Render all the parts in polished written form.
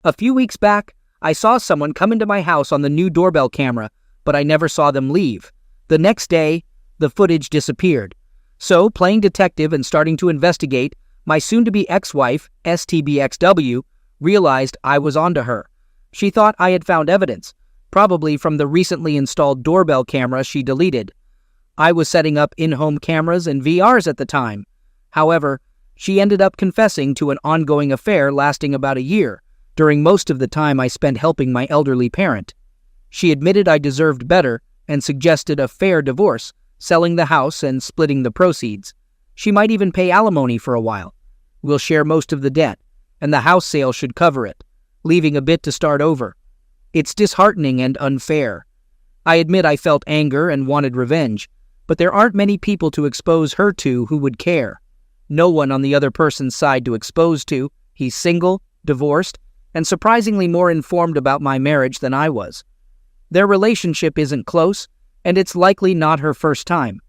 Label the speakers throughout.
Speaker 1: A few weeks back, I saw someone come into my house on the new doorbell camera, but I never saw them leave. The next day, the footage disappeared. So, playing detective and starting to investigate, my soon-to-be ex-wife, STBXW, realized I was onto her. She thought I had found evidence, probably from the recently installed doorbell camera she deleted. I was setting up in-home cameras and VRs at the time. However, she ended up confessing to an ongoing affair lasting about a year, during most of the time I spent helping my elderly parent. She admitted I deserved better and suggested a fair divorce, selling the house and splitting the proceeds. She might even pay alimony for a while. We'll share most of the debt, and the house sale should cover it, leaving a bit to start over. It's disheartening and unfair. I admit I felt anger and wanted revenge, but there aren't many people to expose her to who would care. No one on the other person's side to expose to. He's single, divorced, and surprisingly more informed about my marriage than I was. Their relationship isn't close, and it's likely not her first time.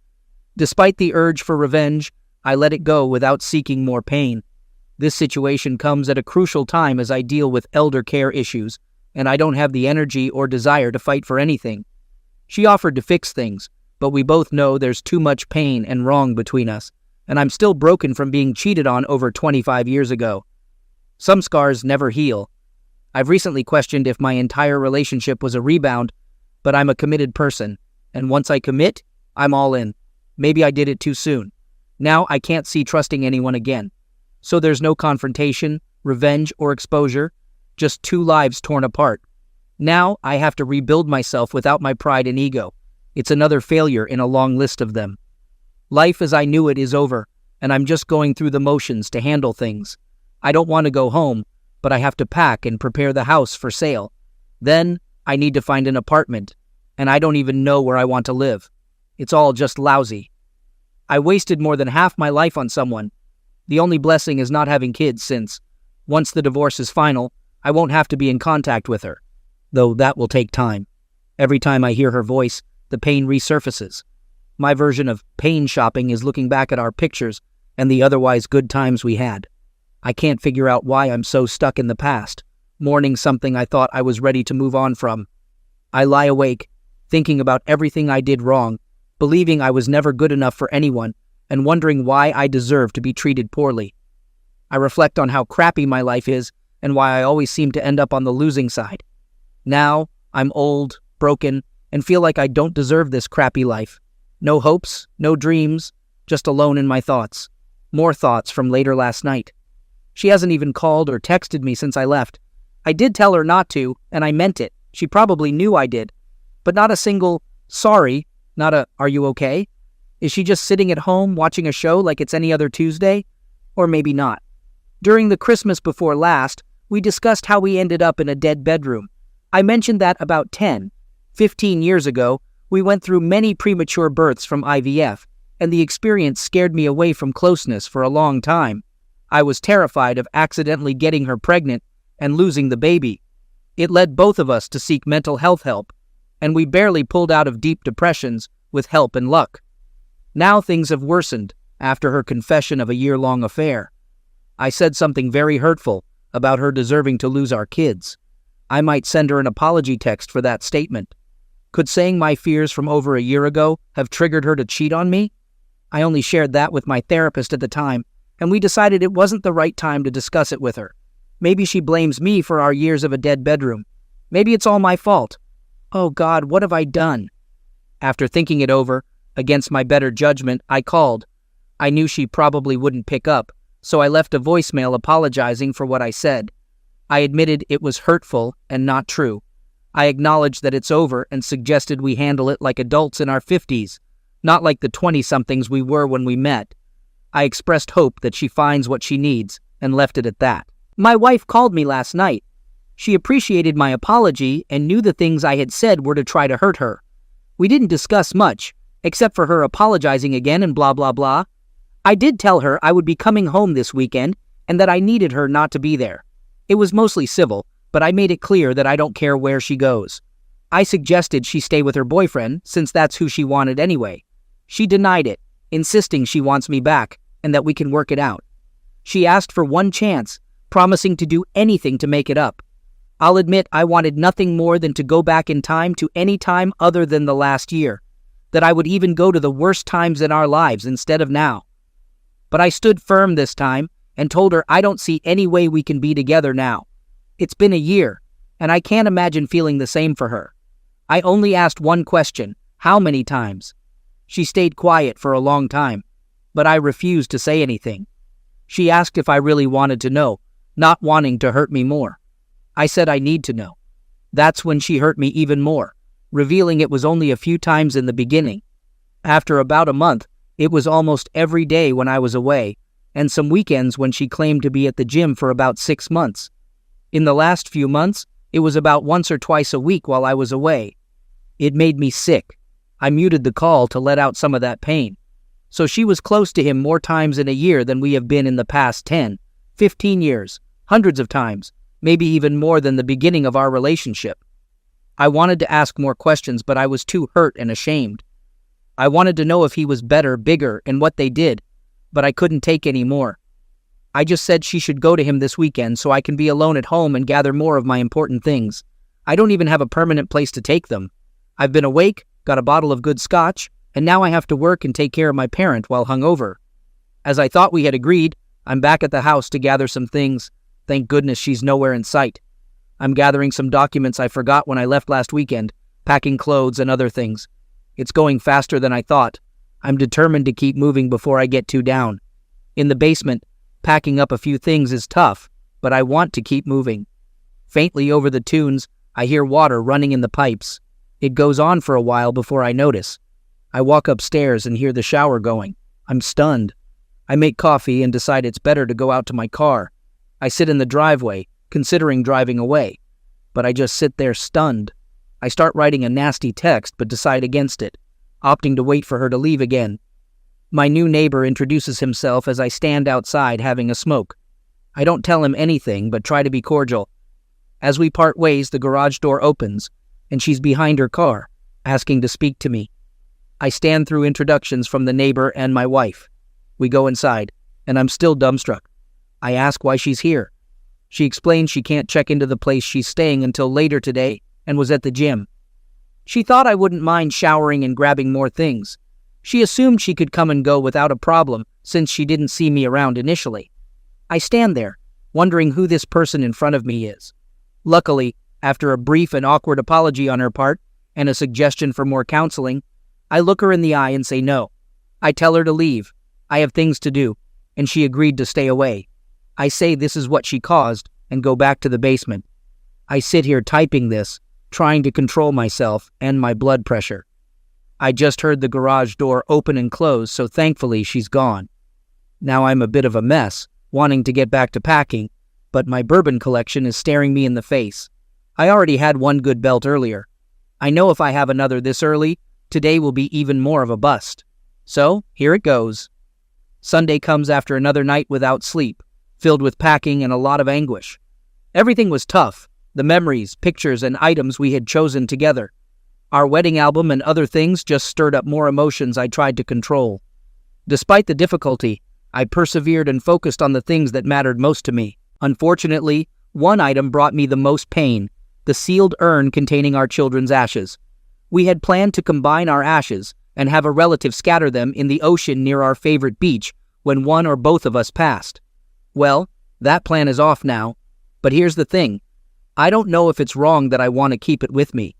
Speaker 1: Despite the urge for revenge, I let it go without seeking more pain. This situation comes at a crucial time as I deal with elder care issues, and I don't have the energy or desire to fight for anything. She offered to fix things, but we both know there's too much pain and wrong between us, and I'm still broken from being cheated on over 25 years ago. Some scars never heal. I've recently questioned if my entire relationship was a rebound, but I'm a committed person, and once I commit, I'm all in. Maybe I did it too soon. Now I can't see trusting anyone again. So there's no confrontation, revenge, or exposure, just two lives torn apart. Now I have to rebuild myself without my pride and ego. It's another failure in a long list of them. Life as I knew it is over, and I'm just going through the motions to handle things. I don't want to go home, but I have to pack and prepare the house for sale. Then I need to find an apartment, and I don't even know where I want to live. It's all just lousy. I wasted more than half my life on someone. The only blessing is not having kids since, once the divorce is final, I won't have to be in contact with her, though that will take time. Every time I hear her voice, the pain resurfaces. My version of pain shopping is looking back at our pictures and the otherwise good times we had. I can't figure out why I'm so stuck in the past, mourning something I thought I was ready to move on from. I lie awake, thinking about everything I did wrong, believing I was never good enough for anyone, and wondering why I deserve to be treated poorly. I reflect on how crappy my life is and why I always seem to end up on the losing side. Now, I'm old, broken, and feel like I don't deserve this crappy life. No hopes, no dreams, just alone in my thoughts. More thoughts from later last night. She hasn't even called or texted me since I left. I did tell her not to, and I meant it. She probably knew I did. But not a single, sorry, not a, are you okay? Is she just sitting at home watching a show like it's any other Tuesday? Or maybe not. During the Christmas before last, we discussed how we ended up in a dead bedroom. I mentioned that about 15 years ago, we went through many premature births from IVF, and the experience scared me away from closeness for a long time. I was terrified of accidentally getting her pregnant and losing the baby. It led both of us to seek mental health help, and we barely pulled out of deep depressions with help and luck. Now things have worsened after her confession of a year-long affair. I said something very hurtful about her deserving to lose our kids. I might send her an apology text for that statement. Could saying my fears from over a year ago have triggered her to cheat on me? I only shared that with my therapist at the time, and we decided it wasn't the right time to discuss it with her. Maybe she blames me for our years of a dead bedroom. Maybe it's all my fault. Oh God, what have I done? After thinking it over, against my better judgment, I called. I knew she probably wouldn't pick up, so I left a voicemail apologizing for what I said. I admitted it was hurtful and not true. I acknowledged that it's over and suggested we handle it like adults in our 50s, not like the 20-somethings we were when we met. I expressed hope that she finds what she needs and left it at that. My wife called me last night. She appreciated my apology and knew the things I had said were to try to hurt her. We didn't discuss much, except for her apologizing again and blah blah blah. I did tell her I would be coming home this weekend and that I needed her not to be there. It was mostly civil, but I made it clear that I don't care where she goes. I suggested she stay with her boyfriend since that's who she wanted anyway. She denied it, insisting she wants me back and that we can work it out. She asked for one chance, promising to do anything to make it up. I'll admit I wanted nothing more than to go back in time to any time other than the last year, that I would even go to the worst times in our lives instead of now. But I stood firm this time and told her I don't see any way we can be together now. It's been a year, and I can't imagine feeling the same for her. I only asked one question: how many times? She stayed quiet for a long time, but I refused to say anything. She asked if I really wanted to know, not wanting to hurt me more. I said I need to know. That's when she hurt me even more, revealing it was only a few times in the beginning. After about a month, it was almost every day when I was away, and some weekends when she claimed to be at the gym for about 6 months. In the last few months, it was about once or twice a week while I was away. It made me sick. I muted the call to let out some of that pain. So she was close to him more times in a year than we have been in the past 10, 15 years, hundreds of times, maybe even more than the beginning of our relationship. I wanted to ask more questions, but I was too hurt and ashamed. I wanted to know if he was better, bigger, and what they did, but I couldn't take any more. I just said she should go to him this weekend so I can be alone at home and gather more of my important things. I don't even have a permanent place to take them. I've been awake, got a bottle of good scotch, and now I have to work and take care of my parent while hungover. As I thought we had agreed, I'm back at the house to gather some things. Thank goodness she's nowhere in sight. I'm gathering some documents I forgot when I left last weekend, packing clothes and other things. It's going faster than I thought. I'm determined to keep moving before I get too down. In the basement, packing up a few things is tough, but I want to keep moving. Faintly over the tunes, I hear water running in the pipes. It goes on for a while before I notice. I walk upstairs and hear the shower going. I'm stunned. I make coffee and decide it's better to go out to my car. I sit in the driveway, considering driving away, but I just sit there stunned. I start writing a nasty text but decide against it, opting to wait for her to leave again. My new neighbor introduces himself as I stand outside having a smoke. I don't tell him anything but try to be cordial. As we part ways, the garage door opens, and she's behind her car, asking to speak to me. I stand through introductions from the neighbor and my wife. We go inside, and I'm still dumbstruck. I ask why she's here. She explains she can't check into the place she's staying until later today and was at the gym. She thought I wouldn't mind showering and grabbing more things. She assumed she could come and go without a problem since she didn't see me around initially. I stand there, wondering who this person in front of me is. Luckily, after a brief and awkward apology on her part and a suggestion for more counseling, I look her in the eye and say no. I tell her to leave. I have things to do, and she agreed to stay away. I say this is what she caused and go back to the basement. I sit here typing this, trying to control myself and my blood pressure. I just heard the garage door open and close, so thankfully she's gone. Now I'm a bit of a mess, wanting to get back to packing, but my bourbon collection is staring me in the face. I already had one good belt earlier. I know if I have another this early, today will be even more of a bust. So, here it goes. Sunday comes after another night without sleep, filled with packing and a lot of anguish. Everything was tough, the memories, pictures, and items we had chosen together. Our wedding album and other things just stirred up more emotions I tried to control. Despite the difficulty, I persevered and focused on the things that mattered most to me. Unfortunately, one item brought me the most pain, the sealed urn containing our children's ashes. We had planned to combine our ashes and have a relative scatter them in the ocean near our favorite beach when one or both of us passed. Well, that plan is off now, but here's the thing. I don't know if it's wrong that I want to keep it with me.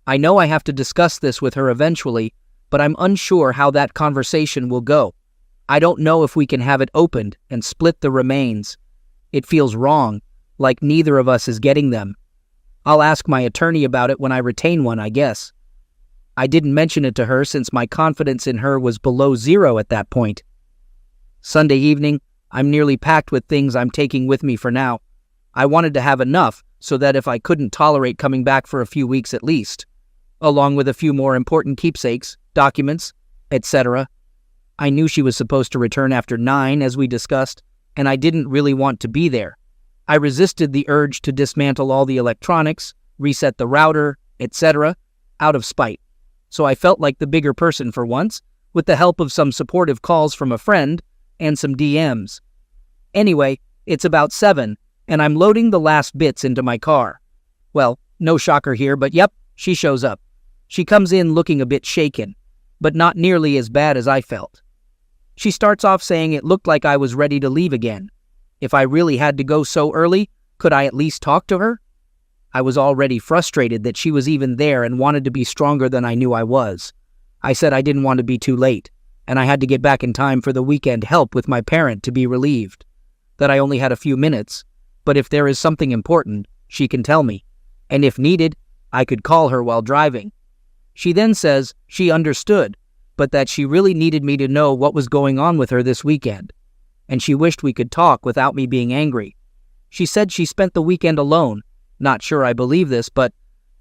Speaker 1: I know I have to discuss this with her eventually, but I'm unsure how that conversation will go. I don't know if we can have it opened and split the remains. It feels wrong, like neither of us is getting them. I'll ask my attorney about it when I retain one, I guess. I didn't mention it to her since my confidence in her was below zero at that point. Sunday evening, I'm nearly packed with things I'm taking with me for now. I wanted to have enough so that if I couldn't tolerate coming back for a few weeks at least, along with a few more important keepsakes, documents, etc. I knew she was supposed to return after 9, as we discussed, and I didn't really want to be there. I resisted the urge to dismantle all the electronics, reset the router, etc., out of spite. So I felt like the bigger person for once, with the help of some supportive calls from a friend and some DMs. Anyway, it's about 7, and I'm loading the last bits into my car. Well, no shocker here, but yep, she shows up. She comes in looking a bit shaken, but not nearly as bad as I felt. She starts off saying it looked like I was ready to leave again. If I really had to go so early, could I at least talk to her? I was already frustrated that she was even there and wanted to be stronger than I knew I was. I said I didn't want to be too late, and I had to get back in time for the weekend help with my parent to be relieved. That I only had a few minutes, but if there is something important, she can tell me, and if needed, I could call her while driving. She then says she understood, but that she really needed me to know what was going on with her this weekend, and she wished we could talk without me being angry. She said she spent the weekend alone. Not sure I believe this, but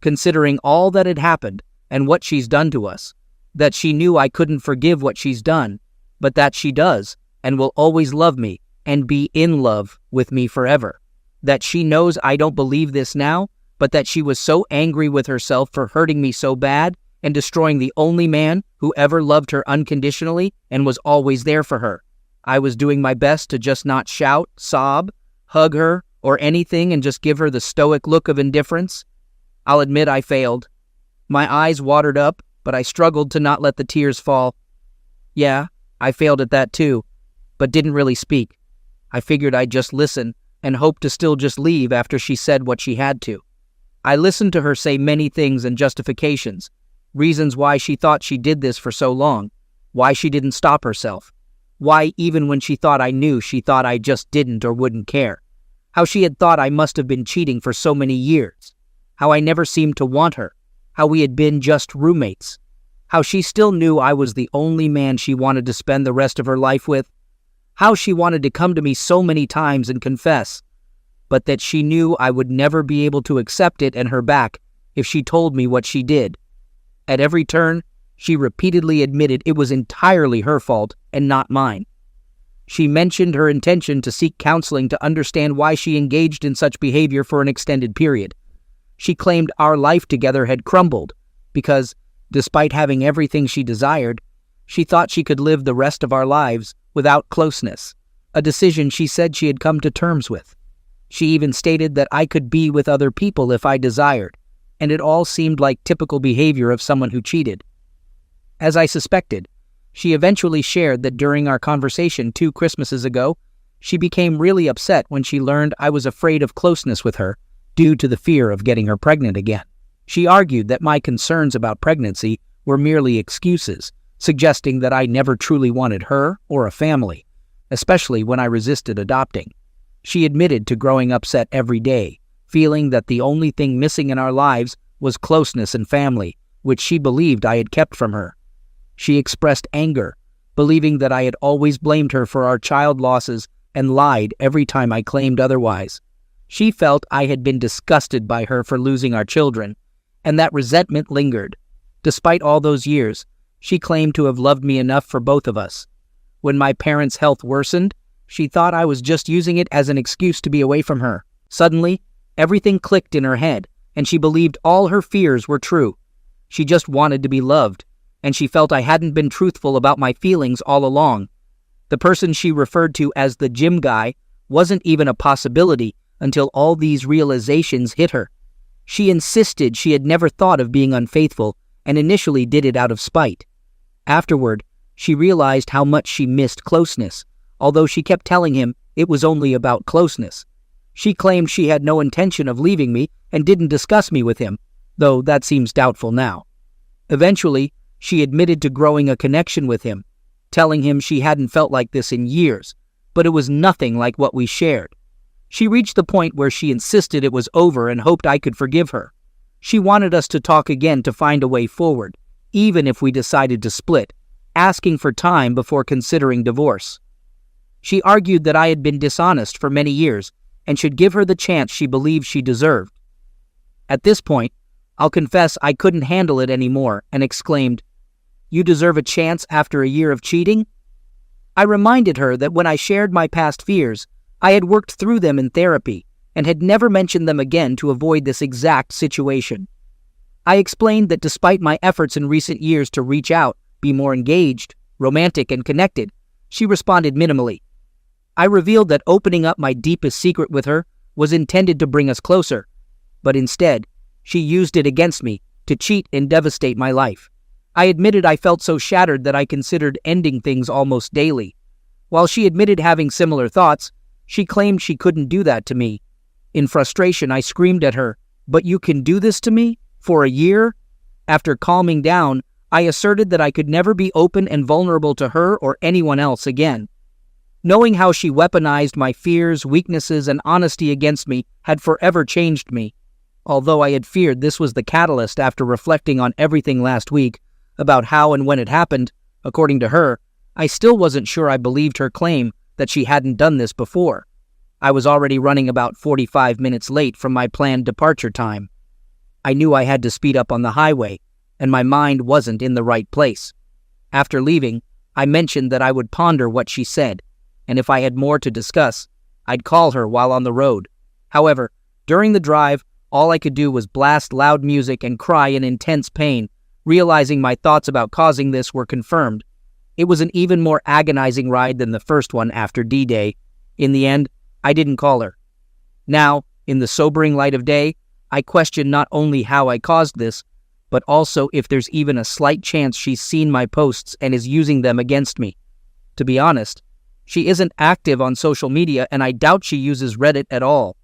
Speaker 1: considering all that had happened and what she's done to us, that she knew I couldn't forgive what she's done, but that she does and will always love me and be in love with me forever. That she knows I don't believe this now, but that she was so angry with herself for hurting me so bad and destroying the only man who ever loved her unconditionally and was always there for her. I was doing my best to just not shout, sob, hug her, or anything and just give her the stoic look of indifference. I'll admit I failed. My eyes watered up, but I struggled to not let the tears fall. Yeah, I failed at that too, but didn't really speak. I figured I'd just listen and hope to still just leave after she said what she had to. I listened to her say many things and justifications, reasons why she thought she did this for so long, why she didn't stop herself, why even when she thought I knew, she thought I just didn't or wouldn't care. How she had thought I must have been cheating for so many years. How I never seemed to want her. How we had been just roommates. How she still knew I was the only man she wanted to spend the rest of her life with. How she wanted to come to me so many times and confess, but that she knew I would never be able to accept it and her back if she told me what she did. At every turn, she repeatedly admitted it was entirely her fault and not mine. She mentioned her intention to seek counseling to understand why she engaged in such behavior for an extended period. She claimed our life together had crumbled because, despite having everything she desired, she thought she could live the rest of our lives without closeness, a decision she said she had come to terms with. She even stated that I could be with other people if I desired, and it all seemed like typical behavior of someone who cheated. As I suspected, she eventually shared that during our conversation 2 Christmases ago, she became really upset when she learned I was afraid of closeness with her due to the fear of getting her pregnant again. She argued that my concerns about pregnancy were merely excuses, suggesting that I never truly wanted her or a family, especially when I resisted adopting. She admitted to growing upset every day, feeling that the only thing missing in our lives was closeness and family, which she believed I had kept from her. She expressed anger, believing that I had always blamed her for our child losses and lied every time I claimed otherwise. She felt I had been disgusted by her for losing our children, and that resentment lingered. Despite all those years, she claimed to have loved me enough for both of us. When my parents' health worsened, she thought I was just using it as an excuse to be away from her. Suddenly, everything clicked in her head, and she believed all her fears were true. She just wanted to be loved, and she felt I hadn't been truthful about my feelings all along. The person she referred to as the gym guy wasn't even a possibility until all these realizations hit her. She insisted she had never thought of being unfaithful and initially did it out of spite. Afterward, she realized how much she missed closeness, although she kept telling him it was only about closeness. She claimed she had no intention of leaving me and didn't discuss me with him, though that seems doubtful now. Eventually, she admitted to growing a connection with him, telling him she hadn't felt like this in years, but it was nothing like what we shared. She reached the point where she insisted it was over and hoped I could forgive her. She wanted us to talk again to find a way forward, even if we decided to split, asking for time before considering divorce. She argued that I had been dishonest for many years and should give her the chance she believed she deserved. At this point, I'll confess I couldn't handle it anymore and exclaimed, "You deserve a chance after a year of cheating?" I reminded her that when I shared my past fears, I had worked through them in therapy and had never mentioned them again to avoid this exact situation. I explained that despite my efforts in recent years to reach out, be more engaged, romantic, and connected, she responded minimally. I revealed that opening up my deepest secret with her was intended to bring us closer. but instead, she used it against me to cheat and devastate my life. I admitted I felt so shattered that I considered ending things almost daily. While she admitted having similar thoughts, she claimed she couldn't do that to me. In frustration, I screamed at her, "But you can do this to me? For a year?" After calming down, I asserted that I could never be open and vulnerable to her or anyone else again. Knowing how she weaponized my fears, weaknesses, and honesty against me had forever changed me. Although I had feared this was the catalyst after reflecting on everything last week about how and when it happened, according to her, I still wasn't sure I believed her claim that she hadn't done this before. I was already running about 45 minutes late from my planned departure time. I knew I had to speed up on the highway, and my mind wasn't in the right place. After leaving, I mentioned that I would ponder what she said, and if I had more to discuss, I'd call her while on the road. However, during the drive, all I could do was blast loud music and cry in intense pain, realizing my thoughts about causing this were confirmed. It was an even more agonizing ride than the first one after D-Day. In the end, I didn't call her. Now, in the sobering light of day, I question not only how I caused this, but also if there's even a slight chance she's seen my posts and is using them against me. To be honest, she isn't active on social media, and I doubt she uses Reddit at all.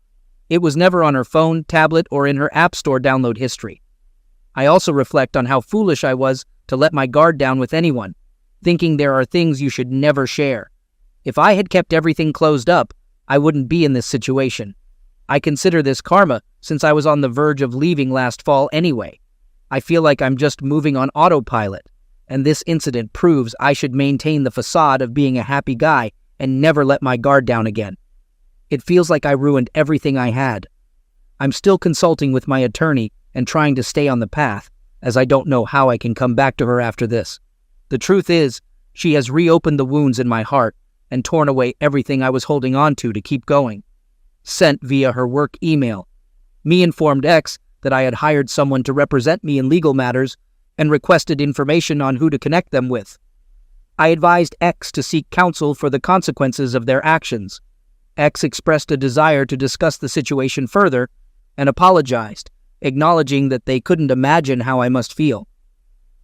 Speaker 1: It was never on her phone, tablet, or in her App Store download history. I also reflect on how foolish I was to let my guard down with anyone, thinking there are things you should never share. If I had kept everything closed up, I wouldn't be in this situation. I consider this karma since I was on the verge of leaving last fall anyway. I feel like I'm just moving on autopilot, and this incident proves I should maintain the facade of being a happy guy and never let my guard down again. It feels like I ruined everything I had. I'm still consulting with my attorney and trying to stay on the path, as I don't know how I can come back to her after this. The truth is, she has reopened the wounds in my heart and torn away everything I was holding on to keep going. Sent via her work email. Me informed X that I had hired someone to represent me in legal matters and requested information on who to connect them with. I advised X to seek counsel for the consequences of their actions. X expressed a desire to discuss the situation further and apologized, acknowledging that they couldn't imagine how I must feel.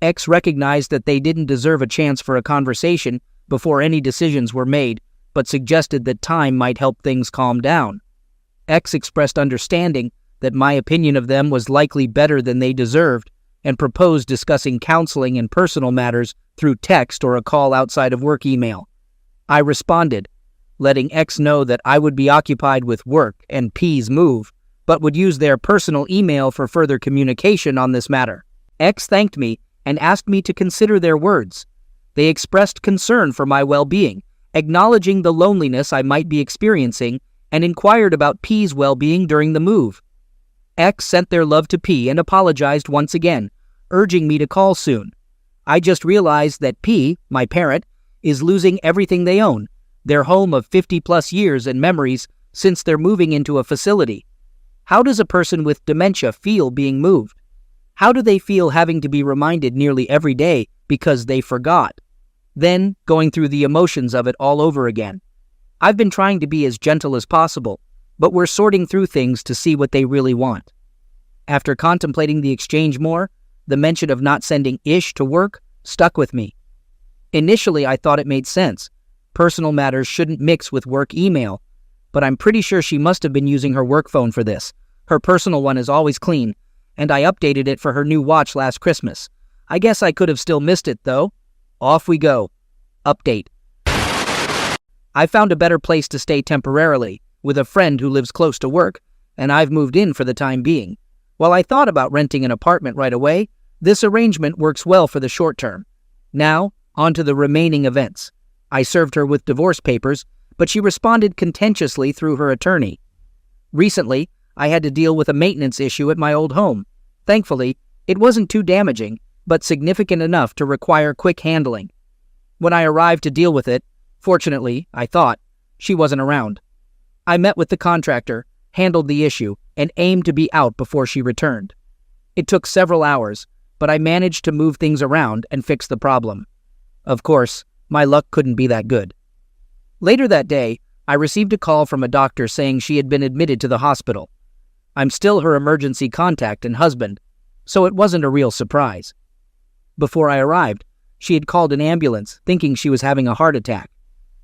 Speaker 1: X recognized that they didn't deserve a chance for a conversation before any decisions were made, but suggested that time might help things calm down. X expressed understanding that my opinion of them was likely better than they deserved and proposed discussing counseling and personal matters through text or a call outside of work email. I responded, letting X know that I would be occupied with work and P's move, but would use their personal email for further communication on this matter. X thanked me and asked me to consider their words. They expressed concern for my well-being, acknowledging the loneliness I might be experiencing, and inquired about P's well-being during the move. X sent their love to P and apologized once again, urging me to call soon. I just realized that P, my parent, is losing everything they own, their home of 50-plus years and memories since they're moving into a facility. How does a person with dementia feel being moved? How do they feel having to be reminded nearly every day because they forgot? Then going through the emotions of it all over again. I've been trying to be as gentle as possible, but we're sorting through things to see what they really want. After contemplating the exchange more, the mention of not sending Ish to work stuck with me. Initially, I thought it made sense. Personal matters shouldn't mix with work email, but I'm pretty sure she must have been using her work phone for this. Her personal one is always clean, and I updated it for her new watch last Christmas. I guess I could have still missed it, though. Off we go. Update. I found a better place to stay temporarily, with a friend who lives close to work, and I've moved in for the time being. While I thought about renting an apartment right away, this arrangement works well for the short term. Now, on to the remaining events. I served her with divorce papers, but she responded contentiously through her attorney. Recently, I had to deal with a maintenance issue at my old home. Thankfully, it wasn't too damaging, but significant enough to require quick handling. When I arrived to deal with it, fortunately, I thought, she wasn't around. I met with the contractor, handled the issue, and aimed to be out before she returned. It took several hours, but I managed to move things around and fix the problem. Of course, my luck couldn't be that good. Later that day, I received a call from a doctor saying she had been admitted to the hospital. I'm still her emergency contact and husband, so it wasn't a real surprise. Before I arrived, she had called an ambulance thinking she was having a heart attack.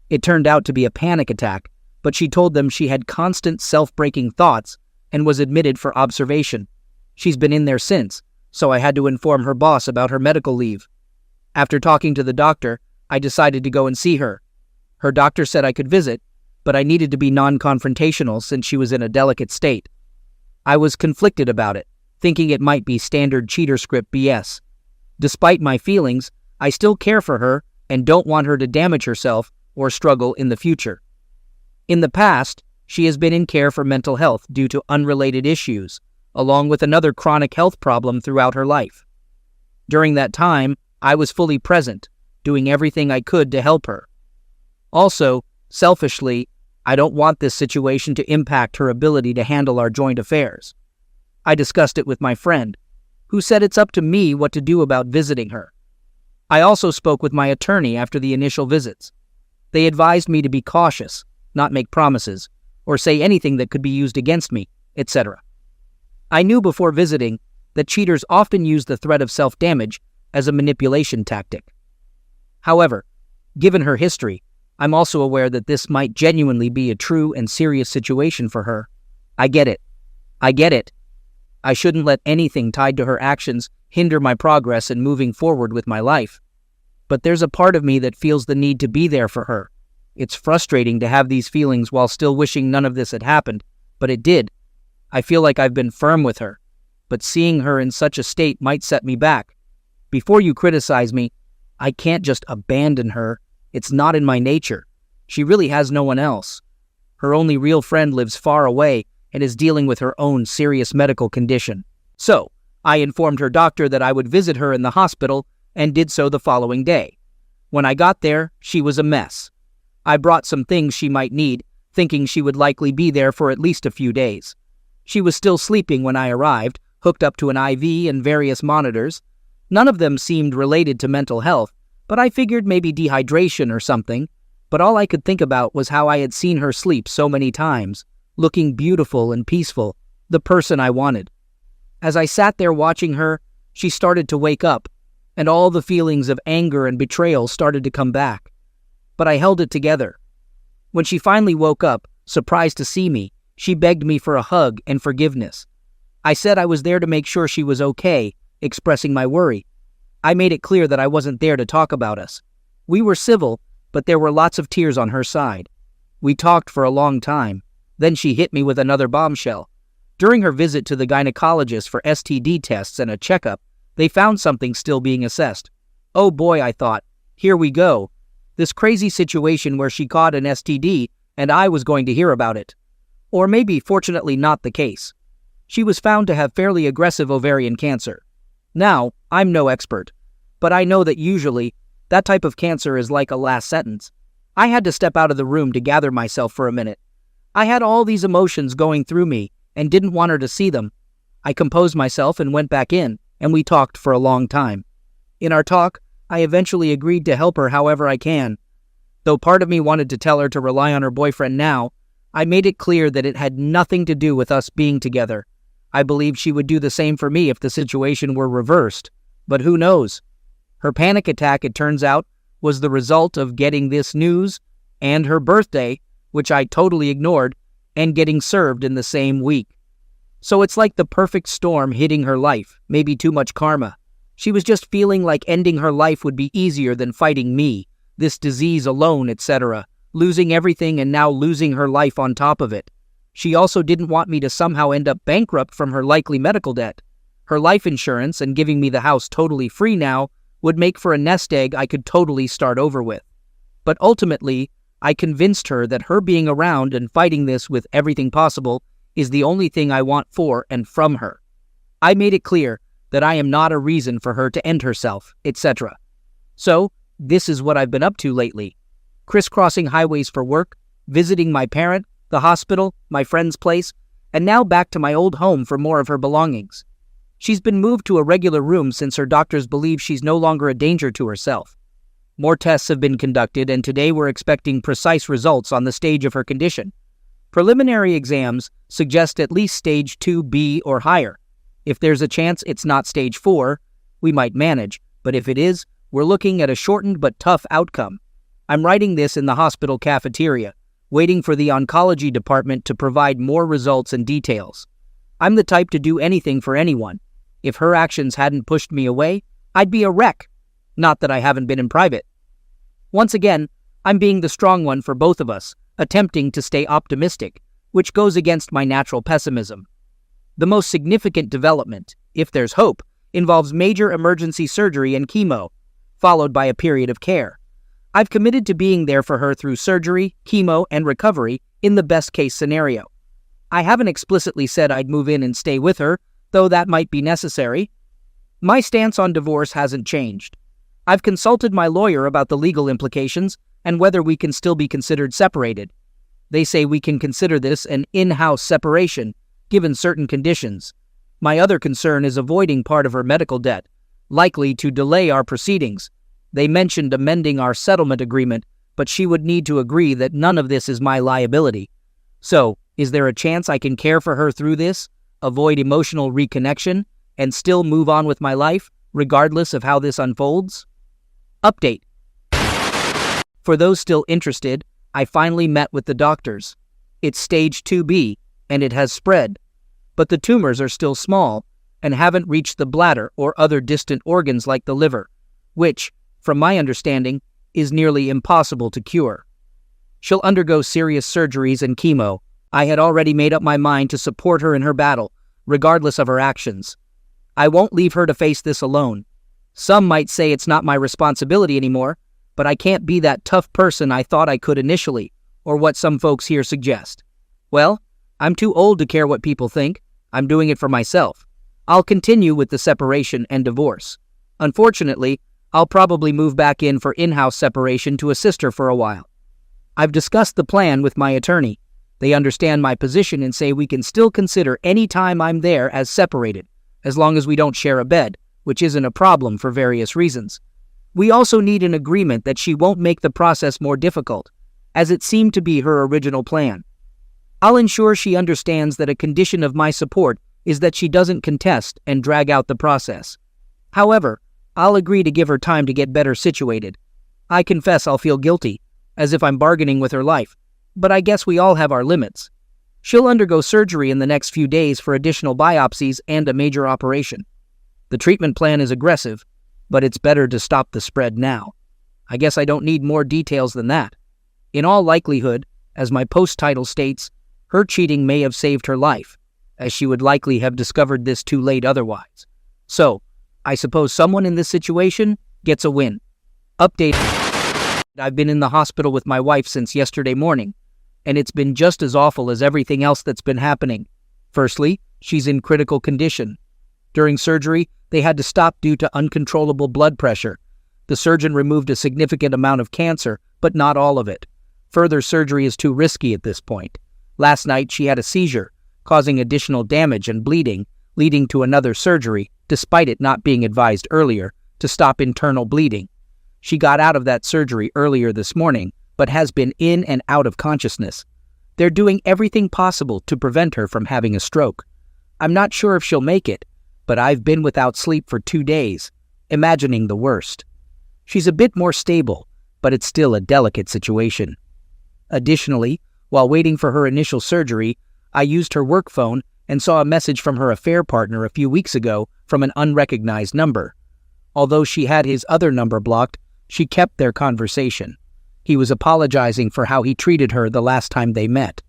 Speaker 1: It turned out to be a panic attack, but she told them she had constant self-breaking thoughts and was admitted for observation. She's been in there since, so I had to inform her boss about her medical leave. After talking to the doctor, I decided to go and see her. Her doctor said I could visit, but I needed to be non-confrontational since she was in a delicate state. I was conflicted about it, thinking it might be standard cheater script BS. Despite my feelings, I still care for her and don't want her to damage herself or struggle in the future. In the past, she has been in care for mental health due to unrelated issues, along with another chronic health problem throughout her life. During that time, I was fully present, doing everything I could to help her. Also, selfishly, I don't want this situation to impact her ability to handle our joint affairs. I discussed it with my friend, who said it's up to me what to do about visiting her. I also spoke with my attorney after the initial visits. They advised me to be cautious, not make promises, or say anything that could be used against me, etc. I knew before visiting that cheaters often use the threat of self-damage as a manipulation tactic. However, given her history, I'm also aware that this might genuinely be a true and serious situation for her. I get it. I shouldn't let anything tied to her actions hinder my progress in moving forward with my life. But there's a part of me that feels the need to be there for her. It's frustrating to have these feelings while still wishing none of this had happened, but it did. I feel like I've been firm with her, but seeing her in such a state might set me back. Before you criticize me, I can't just abandon her. It's not in my nature. She really has no one else. Her only real friend lives far away and is dealing with her own serious medical condition. So, I informed her doctor that I would visit her in the hospital and did so the following day. When I got there, she was a mess. I brought some things she might need, thinking she would likely be there for at least a few days. She was still sleeping when I arrived, hooked up to an IV and various monitors. None of them seemed related to mental health, but I figured maybe dehydration or something. But all I could think about was how I had seen her sleep so many times, looking beautiful and peaceful, the person I wanted. As I sat there watching her, she started to wake up, and all the feelings of anger and betrayal started to come back. But I held it together. When she finally woke up, surprised to see me, she begged me for a hug and forgiveness. I said I was there to make sure she was okay, expressing my worry. I made it clear that I wasn't there to talk about us. We were civil, but there were lots of tears on her side. We talked for a long time. Then she hit me with another bombshell. During her visit to the gynecologist for STD tests and a checkup, they found something still being assessed. Oh boy, I thought, here we go. This crazy situation where she caught an STD and I was going to hear about it. Or maybe, fortunately, not the case. She was found to have fairly aggressive ovarian cancer. Now, I'm no expert, but I know that usually that type of cancer is like a last sentence. I had to step out of the room to gather myself for a minute. I had all these emotions going through me and didn't want her to see them. I composed myself and went back in, and we talked for a long time. In our talk, I eventually agreed to help her however I can. Though part of me wanted to tell her to rely on her boyfriend now, I made it clear that it had nothing to do with us being together. I believed she would do the same for me if the situation were reversed. But who knows? Her panic attack, it turns out, was the result of getting this news and her birthday, which I totally ignored, and getting served in the same week. So it's like the perfect storm hitting her life, maybe too much karma. She was just feeling like ending her life would be easier than fighting me, this disease alone, etc., losing everything and now losing her life on top of it. She also didn't want me to somehow end up bankrupt from her likely medical debt. Her life insurance and giving me the house totally free now would make for a nest egg I could totally start over with. But ultimately, I convinced her that her being around and fighting this with everything possible is the only thing I want for and from her. I made it clear that I am not a reason for her to end herself, etc. So, this is what I've been up to lately. Crisscrossing highways for work, visiting my parent, the hospital, my friend's place, and now back to my old home for more of her belongings. She's been moved to a regular room since her doctors believe she's no longer a danger to herself. More tests have been conducted, and today we're expecting precise results on the stage of her condition. Preliminary exams suggest at least stage 2B or higher. If there's a chance it's not stage 4, we might manage, but if it is, we're looking at a shortened but tough outcome. I'm writing this in the hospital cafeteria, waiting for the oncology department to provide more results and details. I'm the type to do anything for anyone. If her actions hadn't pushed me away, I'd be a wreck. Not that I haven't been in private. Once again, I'm being the strong one for both of us, attempting to stay optimistic, which goes against my natural pessimism. The most significant development, if there's hope, involves major emergency surgery and chemo, followed by a period of care. I've committed to being there for her through surgery, chemo, and recovery in the best-case scenario. I haven't explicitly said I'd move in and stay with her, though that might be necessary. My stance on divorce hasn't changed. I've consulted my lawyer about the legal implications and whether we can still be considered separated. They say we can consider this an in-house separation, given certain conditions. My other concern is avoiding part of her medical debt, likely to delay our proceedings. They mentioned amending our settlement agreement, but she would need to agree that none of this is my liability. So, is there a chance I can care for her through this, avoid emotional reconnection, and still move on with my life, regardless of how this unfolds? Update. For those still interested, I finally met with the doctors. It's stage 2B, and it has spread. But the tumors are still small, and haven't reached the bladder or other distant organs like the liver, which, from my understanding, is nearly impossible to cure. She'll undergo serious surgeries and chemo. I had already made up my mind to support her in her battle, regardless of her actions. I won't leave her to face this alone. Some might say it's not my responsibility anymore, but I can't be that tough person I thought I could initially, or what some folks here suggest. Well, I'm too old to care what people think. I'm doing it for myself. I'll continue with the separation and divorce. Unfortunately, I'll probably move back in for in-house separation to assist her for a while. I've discussed the plan with my attorney. They understand my position and say we can still consider any time I'm there as separated, as long as we don't share a bed, which isn't a problem for various reasons. We also need an agreement that she won't make the process more difficult, as it seemed to be her original plan. I'll ensure she understands that a condition of my support is that she doesn't contest and drag out the process. However, I'll agree to give her time to get better situated. I confess I'll feel guilty, as if I'm bargaining with her life, but I guess we all have our limits. She'll undergo surgery in the next few days for additional biopsies and a major operation. The treatment plan is aggressive, but it's better to stop the spread now. I guess I don't need more details than that. In all likelihood, as my post title states, her cheating may have saved her life, as she would likely have discovered this too late otherwise. So, I suppose someone in this situation gets a win. Update. I've been in the hospital with my wife since yesterday morning, and it's been just as awful as everything else that's been happening. Firstly, she's in critical condition. During surgery, they had to stop due to uncontrollable blood pressure. The surgeon removed a significant amount of cancer, but not all of it. Further surgery is too risky at this point. Last night, she had a seizure, causing additional damage and bleeding, leading to another surgery, despite it not being advised earlier, to stop internal bleeding. She got out of that surgery earlier this morning, but has been in and out of consciousness. They're doing everything possible to prevent her from having a stroke. I'm not sure if she'll make it, but I've been without sleep for 2 days, imagining the worst. She's a bit more stable, but it's still a delicate situation. Additionally, while waiting for her initial surgery, I used her work phone and saw a message from her affair partner a few weeks ago from an unrecognized number. Although she had his other number blocked, she kept their conversation. He was apologizing for how he treated her the last time they met.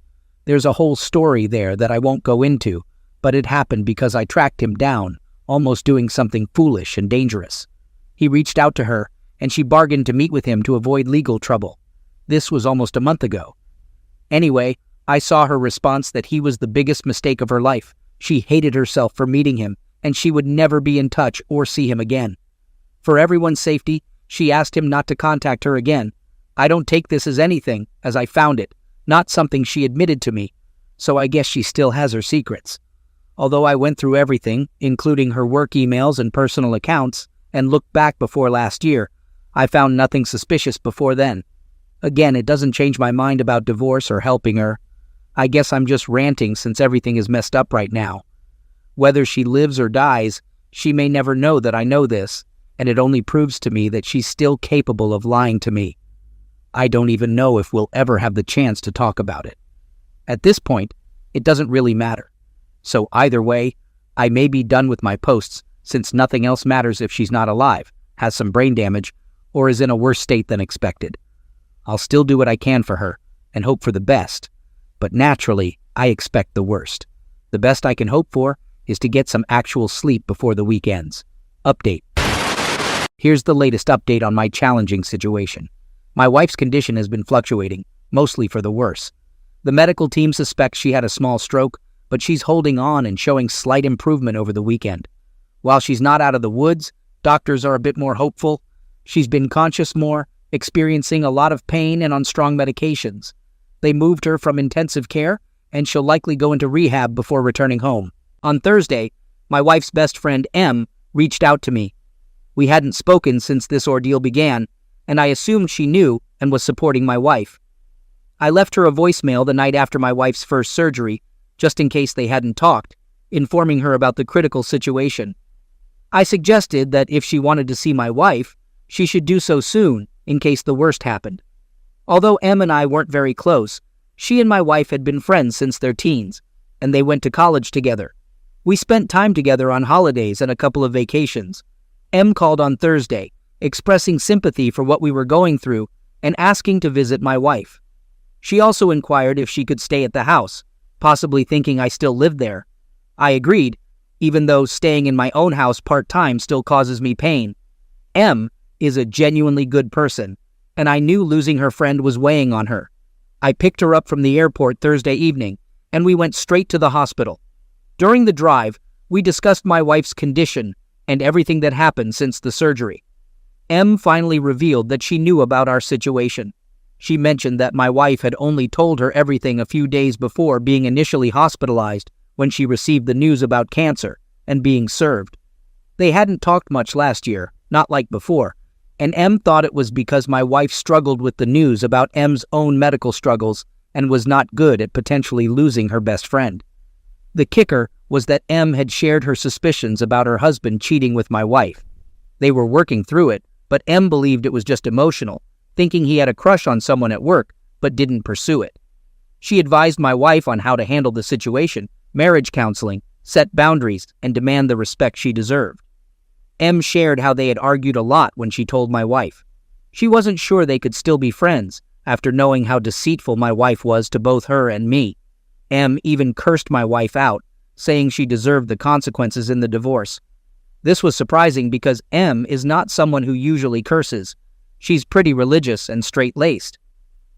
Speaker 1: There's a whole story there that I won't go into, but it happened because I tracked him down, almost doing something foolish and dangerous. He reached out to her, and she bargained to meet with him to avoid legal trouble. This was almost a month ago. Anyway, I saw her response that he was the biggest mistake of her life. She hated herself for meeting him, and she would never be in touch or see him again. For everyone's safety, she asked him not to contact her again. I don't take this as anything, as I found it, not something she admitted to me, so I guess she still has her secrets. Although I went through everything, including her work emails and personal accounts, and looked back before last year, I found nothing suspicious before then. Again, it doesn't change my mind about divorce or helping her. I guess I'm just ranting since everything is messed up right now. Whether she lives or dies, she may never know that I know this, and it only proves to me that she's still capable of lying to me. I don't even know if we'll ever have the chance to talk about it. At this point, it doesn't really matter. So either way, I may be done with my posts since nothing else matters if she's not alive, has some brain damage, or is in a worse state than expected. I'll still do what I can for her and hope for the best, but naturally, I expect the worst. The best I can hope for is to get some actual sleep before the week ends. Update. Here's the latest update on my challenging situation. My wife's condition has been fluctuating, mostly for the worse. The medical team suspects she had a small stroke, but she's holding on and showing slight improvement over the weekend. While she's not out of the woods, doctors are a bit more hopeful. She's been conscious more, experiencing a lot of pain and on strong medications. They moved her from intensive care, and she'll likely go into rehab before returning home. On Thursday, my wife's best friend, M, reached out to me. We hadn't spoken since this ordeal began, and I assumed she knew and was supporting my wife. I left her a voicemail the night after my wife's first surgery, just in case they hadn't talked, informing her about the critical situation. I suggested that if she wanted to see my wife, she should do so soon, in case the worst happened. Although M and I weren't very close, she and my wife had been friends since their teens, and they went to college together. We spent time together on holidays and a couple of vacations. M called on Thursday, expressing sympathy for what we were going through and asking to visit my wife. She also inquired if she could stay at the house, possibly thinking I still lived there. I agreed, even though staying in my own house part-time still causes me pain. M is a genuinely good person, and I knew losing her friend was weighing on her. I picked her up from the airport Thursday evening, and we went straight to the hospital. During the drive, we discussed my wife's condition and everything that happened since the surgery. M finally revealed that she knew about our situation. She mentioned that my wife had only told her everything a few days before being initially hospitalized when she received the news about cancer and being served. They hadn't talked much last year, not like before, and M thought it was because my wife struggled with the news about M's own medical struggles and was not good at potentially losing her best friend. The kicker was that M had shared her suspicions about her husband cheating with my wife. They were working through it, but M believed it was just emotional, thinking he had a crush on someone at work, but didn't pursue it. She advised my wife on how to handle the situation, marriage counseling, set boundaries, and demand the respect she deserved. M shared how they had argued a lot when she told my wife. She wasn't sure they could still be friends after knowing how deceitful my wife was to both her and me. M even cursed my wife out, saying she deserved the consequences in the divorce. This was surprising because M is not someone who usually curses. She's pretty religious and straight-laced.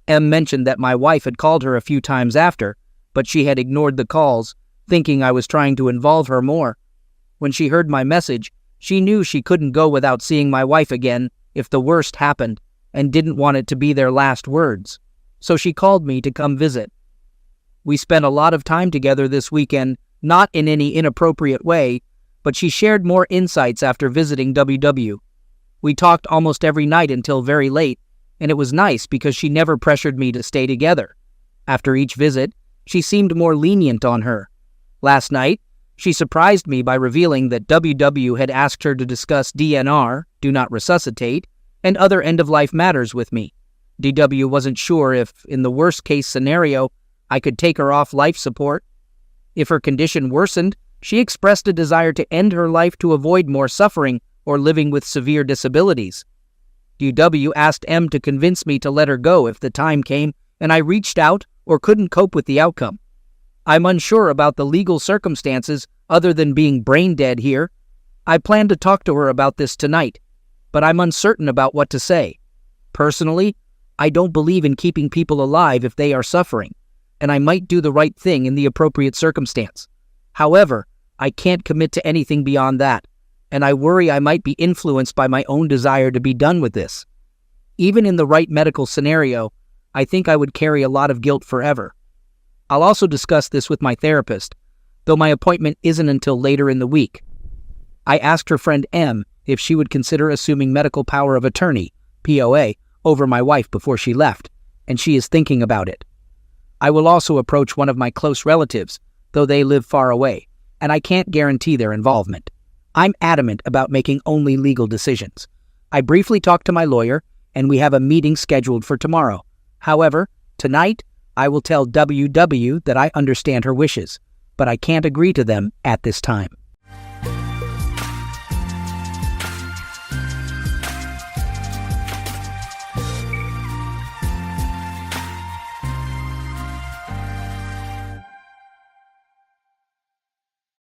Speaker 1: M mentioned that my wife had called her a few times after, but she had ignored the calls, thinking I was trying to involve her more. When she heard my message, she knew she couldn't go without seeing my wife again if the worst happened, and didn't want it to be their last words. So she called me to come visit. We spent a lot of time together this weekend, not in any inappropriate way, but she shared more insights after visiting WW. We talked almost every night until very late, and it was nice because she never pressured me to stay together. After each visit, she seemed more lenient on her. Last night, she surprised me by revealing that WW had asked her to discuss DNR, do not resuscitate, and other end-of-life matters with me. DW wasn't sure if, in the worst-case scenario, I could take her off life support. If her condition worsened, she expressed a desire to end her life to avoid more suffering or living with severe disabilities. DW asked M to convince me to let her go if the time came and I reached out or couldn't cope with the outcome. I'm unsure about the legal circumstances other than being brain dead here. I plan to talk to her about this tonight, but I'm uncertain about what to say. Personally, I don't believe in keeping people alive if they are suffering, and I might do the right thing in the appropriate circumstance. However, I can't commit to anything beyond that, and I worry I might be influenced by my own desire to be done with this. Even in the right medical scenario, I think I would carry a lot of guilt forever. I'll also discuss this with my therapist, though my appointment isn't until later in the week. I asked her friend M if she would consider assuming medical power of attorney, POA, over my wife before she left, and she is thinking about it. I will also approach one of my close relatives, though they live far away, and I can't guarantee their involvement. I'm adamant about making only legal decisions. I briefly talked to my lawyer, and we have a meeting scheduled for tomorrow. However, tonight, I will tell WW that I understand her wishes, but I can't agree to them at this time.